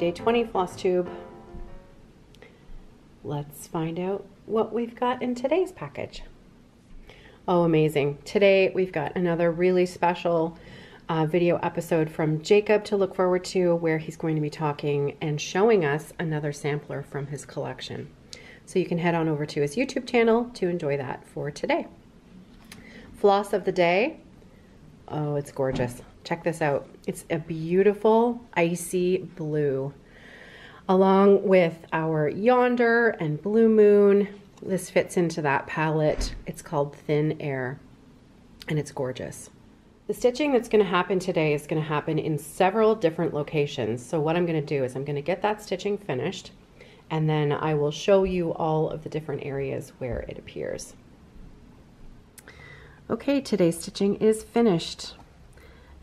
day 20 floss tube. Let's find out what we've got in today's package. Oh, amazing. Today we've got another really special video episode from Jacob to look forward to, where he's going to be talking and showing us another sampler from his collection. So you can head on over to his YouTube channel to enjoy that for today. Floss of the day. Oh, it's gorgeous. Check this out. It's a beautiful icy blue. Along with our Yonder and Blue Moon, this fits into that palette. It's called Thin Air, and it's gorgeous. The stitching that's going to happen today is going to happen in several different locations. So what I'm going to do is I'm going to get that stitching finished, and then I will show you all of the different areas where it appears. Okay, today's stitching is finished.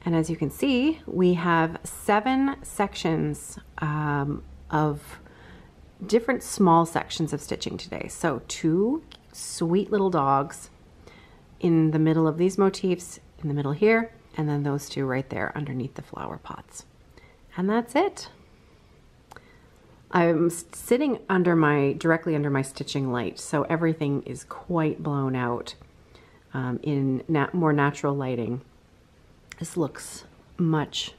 And as you can see, we have 7 sections of different small sections of stitching today. So 2 sweet little dogs in the middle of these motifs, in the middle here, and then those 2 right there underneath the flower pots. And that's it. I'm sitting directly under my stitching light, so everything is quite blown out in more natural lighting. This looks much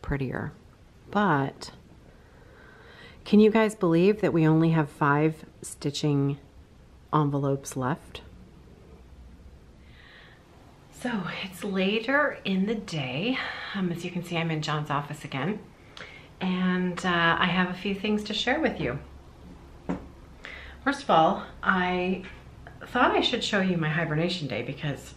prettier, but can you guys believe that we only have 5 stitching envelopes left? So it's later in the day. As you can see, I'm in John's office again, and I have a few things to share with you. First of all, I thought I should show you my hibernation day because,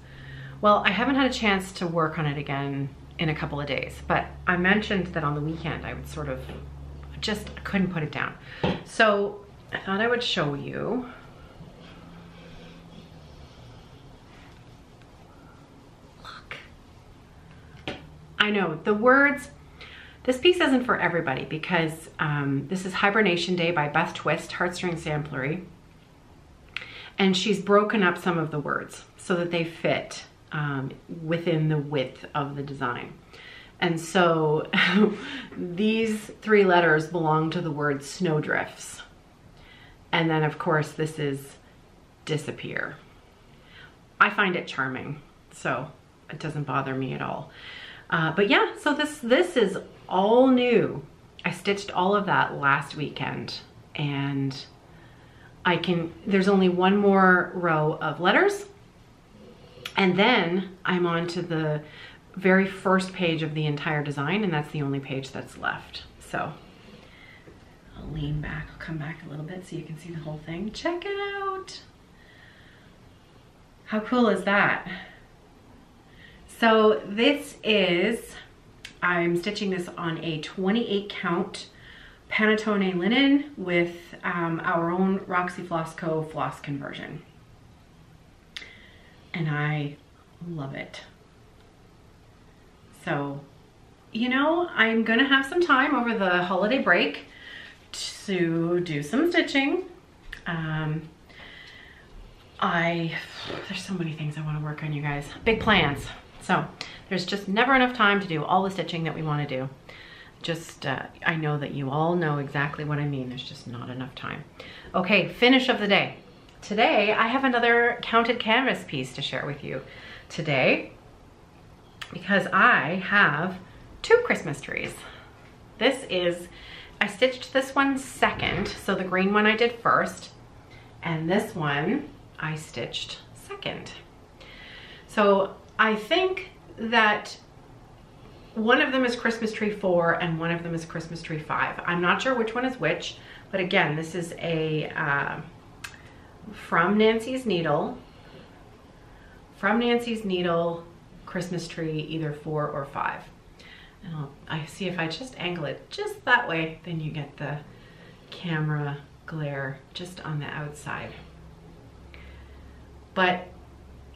well, I haven't had a chance to work on it again in a couple of days, but I mentioned that on the weekend I would sort of just couldn't put it down. So I thought I would show you. Look. I know the words, this piece isn't for everybody because this is Hibernation Day by Beth Twist, Heartstring Samplery. And she's broken up some of the words so that they fit within the width of the design. And so these 3 letters belong to the word snowdrifts. And then of course this is disappear. I find it charming, so it doesn't bother me at all. But yeah, so this is all new. I stitched all of that last weekend, and there's only one more row of letters, and then I'm on to the very first page of the entire design, and that's the only page that's left. So I'll lean back, I'll come back a little bit so you can see the whole thing. Check it out. How cool is that? So this is, I'm stitching this on a 28 count Panettone linen with our own Roxy Floss Co. floss conversion. And I love it. So, you know, I'm gonna have some time over the holiday break to do some stitching. There's so many things I wanna work on, you guys. Big plans. So there's just never enough time to do all the stitching that we wanna do. Just, I know that you all know exactly what I mean. There's just not enough time. Okay, finish of the day. Today, I have another counted canvas piece to share with you today because I have 2 Christmas trees. I stitched this one second, so the green one I did first, and this one I stitched second. So I think that one of them is Christmas tree 4 and one of them is Christmas tree 5. I'm not sure which one is which, but again, this is a from Nancy's Needle Christmas tree, either 4 or 5. And I see if I just angle it just that way, then you get the camera glare just on the outside. But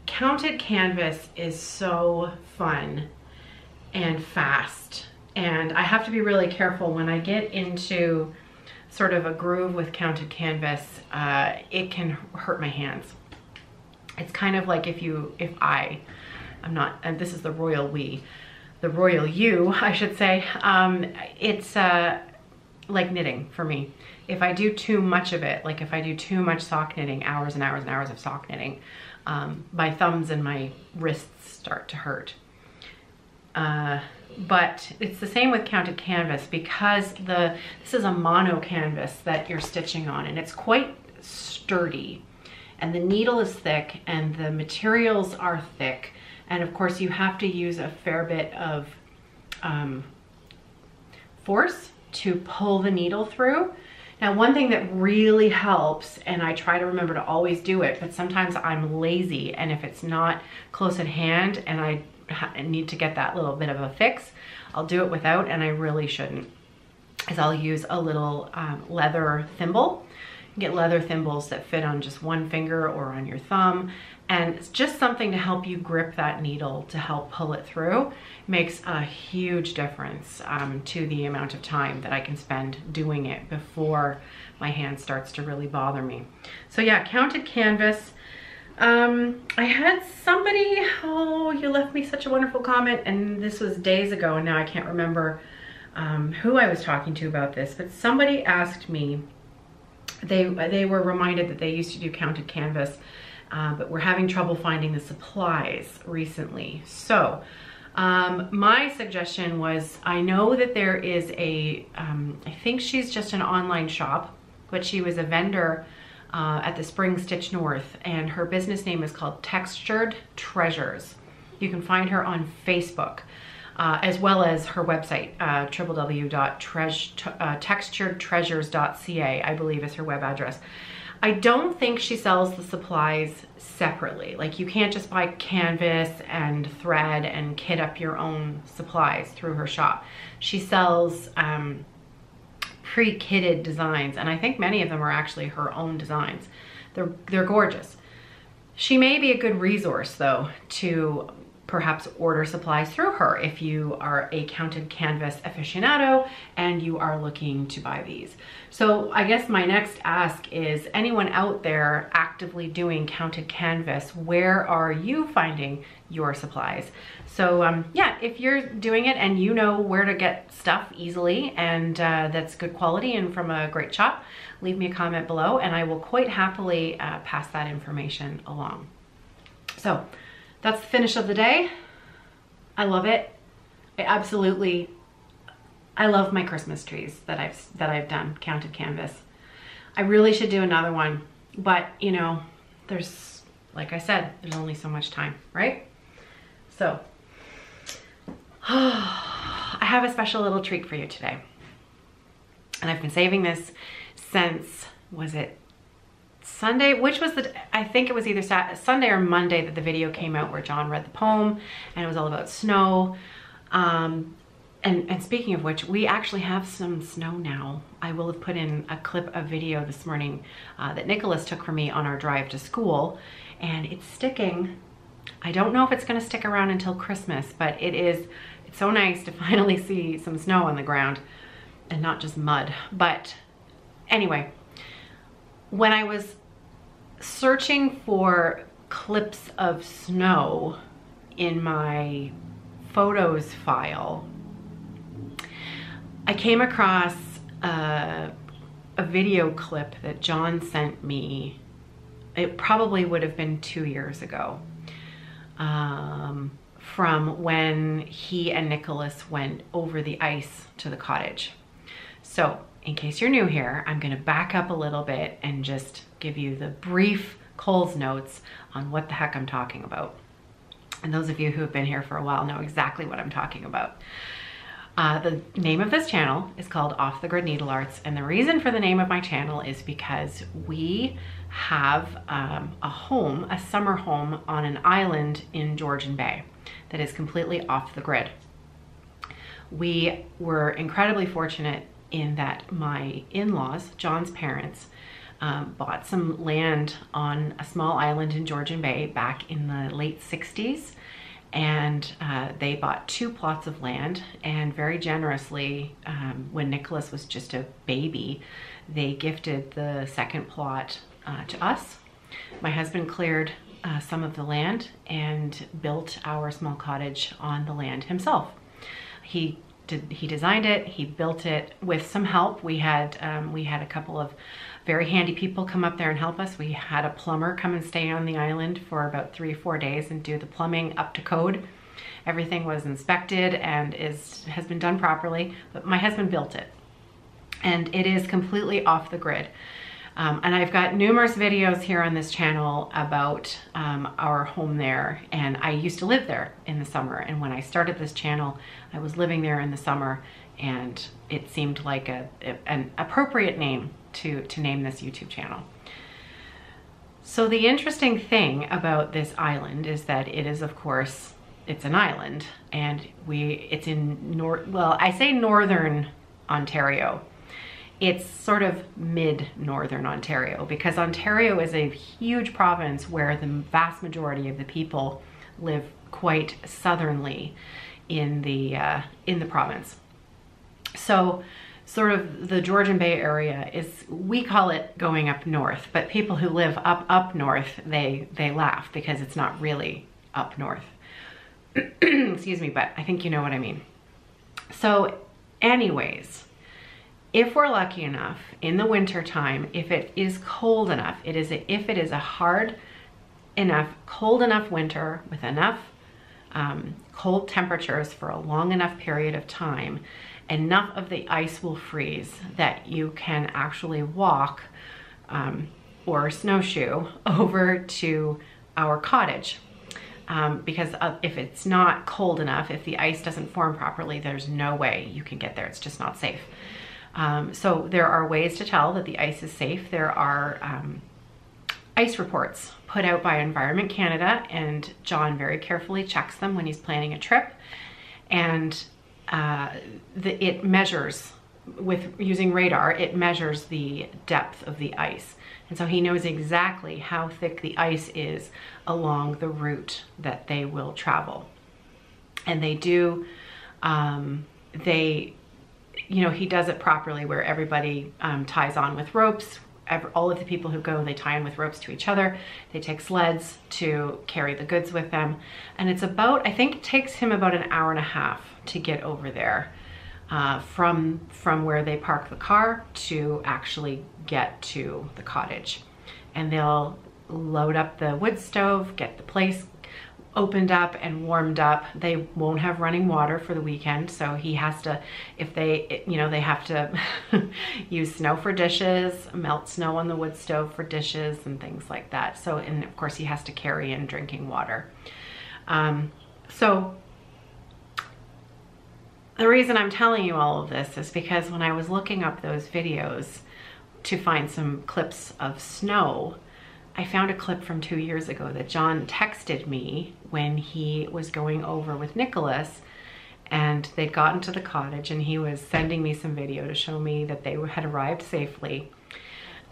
counted canvas is so fun and fast, and I have to be really careful when I get into sort of a groove with counted canvas. It can hurt my hands. It's kind of like I'm not, and this is the royal we, the royal you, I should say. It's like knitting for me. If I do too much of it, like if I do too much sock knitting, hours and hours and hours of sock knitting, my thumbs and my wrists start to hurt. But it's the same with counted canvas, because this is a mono canvas that you're stitching on, and it's quite sturdy, and the needle is thick and the materials are thick, and of course you have to use a fair bit of force to pull the needle through. Now, one thing that really helps, and I try to remember to always do it, but sometimes I'm lazy, and if it's not close at hand and I need to get that little bit of a fix, I'll do it without, and I really shouldn't, is I'll use a little leather thimble. You get leather thimbles that fit on just one finger or on your thumb, and it's just something to help you grip that needle to help pull it through. Makes a huge difference to the amount of time that I can spend doing it before my hand starts to really bother me. So yeah, counted canvas. I had somebody, oh, you left me such a wonderful comment, and this was days ago, and now I can't remember who I was talking to about this, but somebody asked me, they were reminded that they used to do counted canvas, but we're having trouble finding the supplies recently. So my suggestion was, I know that there is I think she's just an online shop, but she was a vendor at the Spring Stitch North, and her business name is called Textured Treasures. You can find her on Facebook, as well as her website, www.texturedtreasures.ca, I believe is her web address. I don't think she sells the supplies separately. Like, you can't just buy canvas and thread and kit up your own supplies through her shop. She sells pre-kitted designs, and I think many of them are actually her own designs. They're gorgeous. She may be a good resource, though, to perhaps order supplies through her if you are a counted canvas aficionado and you are looking to buy these. So I guess my next ask is, anyone out there actively doing counted canvas, where are you finding your supplies? So yeah, if you're doing it and you know where to get stuff easily and that's good quality and from a great shop, leave me a comment below and I will quite happily pass that information along. So that's the finish of the day. I love it. I love my Christmas trees that I've done counted canvas. I really should do another one, but you know, there's, like I said, there's only so much time, right? So I have a special little treat for you today. And I've been saving this since, was it Sunday? Which was I think it was either Sunday or Monday that the video came out where John read the poem, and it was all about snow. And speaking of which, we actually have some snow now. I will have put in a clip of video this morning that Nicholas took for me on our drive to school, and it's sticking. I don't know if it's gonna stick around until Christmas, but it's so nice to finally see some snow on the ground and not just mud. But anyway, when I was searching for clips of snow in my photos file, I came across a video clip that John sent me. It probably would have been 2 years ago, from when he and Nicholas went over the ice to the cottage. So in case you're new here, I'm gonna back up a little bit and just give you the brief Coles notes on what the heck I'm talking about. And those of you who have been here for a while know exactly what I'm talking about. The name of this channel is called Off the Grid Needle Arts, and the reason for the name of my channel is because we have a summer home on an island in Georgian Bay that is completely off the grid. We were incredibly fortunate in that my in-laws, John's parents, bought some land on a small island in Georgian Bay back in the late 60s. And they bought 2 plots of land, and very generously, when Nicholas was just a baby, they gifted the second plot to us. My husband cleared some of the land and built our small cottage on the land himself. He he designed it, he built it with some help. We had a couple of very handy people come up there and help us. We had a plumber come and stay on the island for about 3 or 4 days and do the plumbing up to code. Everything was inspected and has been done properly, but my husband built it. And it is completely off the grid. And I've got numerous videos here on this channel about our home there. And I used to live there in the summer. And when I started this channel, I was living there in the summer, and it seemed like an appropriate name to name this YouTube channel. So the interesting thing about this island is that it is, of course, it's an island, and it's in I say northern Ontario. It's sort of mid-northern Ontario, because Ontario is a huge province where the vast majority of the people live quite southernly in the province. So sort of the Georgian Bay area we call it going up north, but people who live up north, they laugh because it's not really up north. Excuse me, but I think you know what I mean. So anyways, if we're lucky enough in the winter time, if it is cold enough, if it is a hard enough, cold enough winter with enough cold temperatures for a long enough period of time, enough of the ice will freeze that you can actually walk or snowshoe over to our cottage. Because if it's not cold enough, if the ice doesn't form properly, there's no way you can get there. It's just not safe. So there are ways to tell that the ice is safe. There are ice reports put out by Environment Canada, and John very carefully checks them when he's planning a trip. And it measures, using radar, it measures the depth of the ice. And so he knows exactly how thick the ice is along the route that they will travel. And they do, he does it properly, where everybody ties on with ropes. All of the people who go, they tie on with ropes to each other. They take sleds to carry the goods with them. And it's about, I think it takes him about an hour and a half to get over there from where they park the car to actually get to the cottage. And they'll load up the wood stove, get the place opened up and warmed up. They won't have running water for the weekend, so he has to, they have to use snow for dishes, melt snow on the wood stove for dishes and things like that. So, and of course he has to carry in drinking water. So the reason I'm telling you all of this is because when I was looking up those videos to find some clips of snow, I found a clip from 2 years ago that John texted me when he was going over with Nicholas, and they'd gotten to the cottage, and he was sending me some video to show me that they had arrived safely,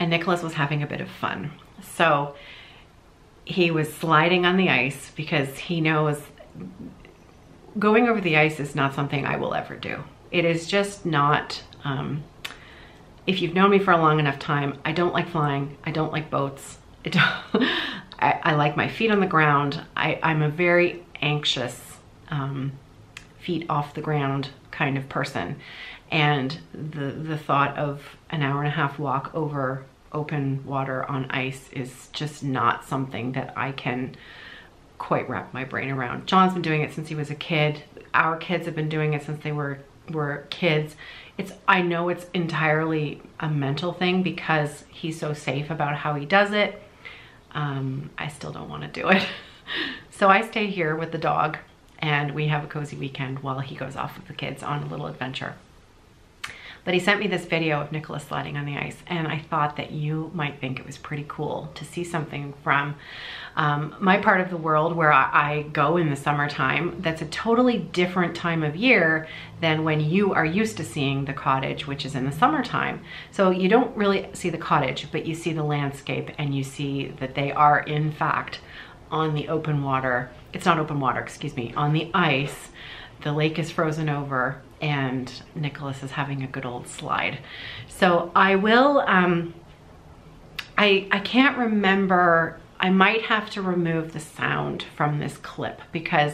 and Nicholas was having a bit of fun. So he was sliding on the ice because he knows going over the ice is not something I will ever do. It is just not, if you've known me for a long enough time, I don't like flying, I don't like boats. I like my feet on the ground. I'm a very anxious, feet off the ground kind of person. And the thought of an hour and a half walk over open water on ice is just not something that I can quite wrap my brain around. John's been doing it since he was a kid. Our kids have been doing it since they were kids. I know it's entirely a mental thing because he's so safe about how he does it. I still don't want to do it. So I stay here with the dog, and we have a cozy weekend while he goes off with the kids on a little adventure. But he sent me this video of Nicholas sliding on the ice, and I thought that you might think it was pretty cool to see something from my part of the world where I go in the summertime. That's a totally different time of year than when you are used to seeing the cottage, which is in the summertime. So you don't really see the cottage, but you see the landscape, and you see that they are in fact on the open water. It's not open water, excuse me, on the ice. The lake is frozen over, and Nicholas is having a good old slide. So I will, I can't remember, I might have to remove the sound from this clip because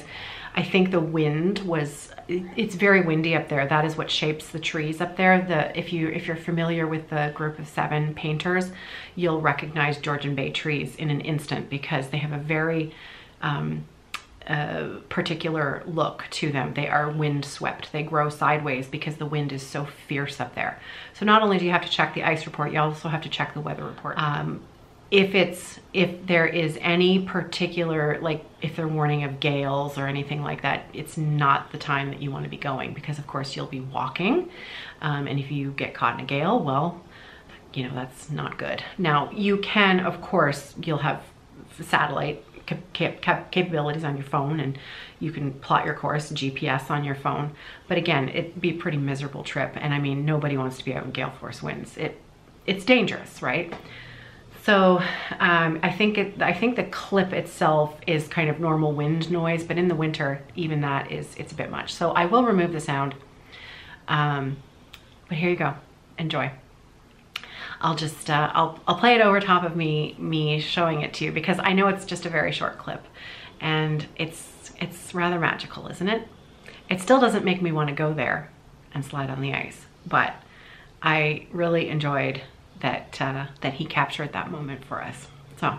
I think the wind was, it's very windy up there. That is what shapes the trees up there. If you're familiar with the group of 7 painters, you'll recognize Georgian Bay trees in an instant because they have a very particular look to them. They are wind swept. They grow sideways because the wind is so fierce up there. So not only do you have to check the ice report, you also have to check the weather report. If there is any particular, like if they're warning of gales or anything like that, it's not the time that you want to be going because of course you'll be walking. And if you get caught in a gale, well, you know, that's not good. Now you can, of course, you'll have satellite capabilities on your phone and you can plot your course, GPS on your phone. But again, it'd be a pretty miserable trip. And I mean, nobody wants to be out in gale force winds. It's dangerous, right? So I think the clip itself is kind of normal wind noise, but in the winter, even that it's a bit much. So I will remove the sound. But here you go. Enjoy. I'll just I'll play it over top of me showing it to you because I know it's just a very short clip, and it's rather magical, isn't it? It still doesn't make me want to go there and slide on the ice, but I really enjoyed that he captured that moment for us. So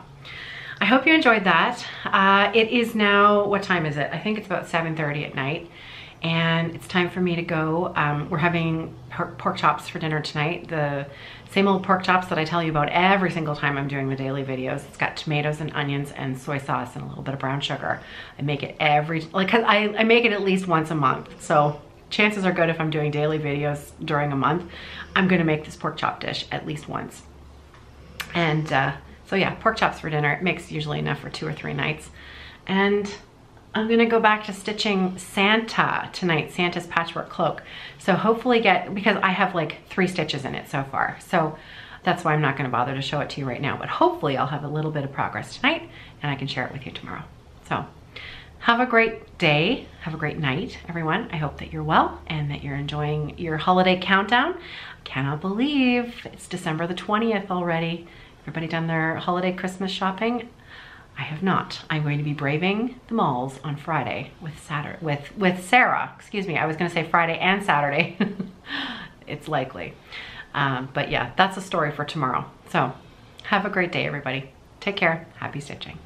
I hope you enjoyed that. It is now, what time is it? I think it's about 7:30 at night, and it's time for me to go. We're having pork chops for dinner tonight. The same old pork chops that I tell you about every single time I'm doing the daily videos. It's got tomatoes and onions and soy sauce and a little bit of brown sugar. I make it I make it at least once a month. So chances are good if I'm doing daily videos during a month, I'm gonna make this pork chop dish at least once. And so yeah, pork chops for dinner. It makes usually enough for 2 or 3 nights. And I'm gonna go back to stitching Santa tonight, Santa's patchwork cloak. So hopefully because I have like 3 stitches in it so far. So that's why I'm not gonna bother to show it to you right now, but hopefully I'll have a little bit of progress tonight and I can share it with you tomorrow. So have a great day, have a great night, everyone. I hope that you're well and that you're enjoying your holiday countdown. I cannot believe it's December the 20th already. Everybody done their holiday Christmas shopping? I have not. I'm going to be braving the malls on Friday with Sarah. Excuse me, I was gonna say Friday and Saturday. It's likely. But yeah, that's a story for tomorrow. So have a great day, everybody. Take care, happy stitching.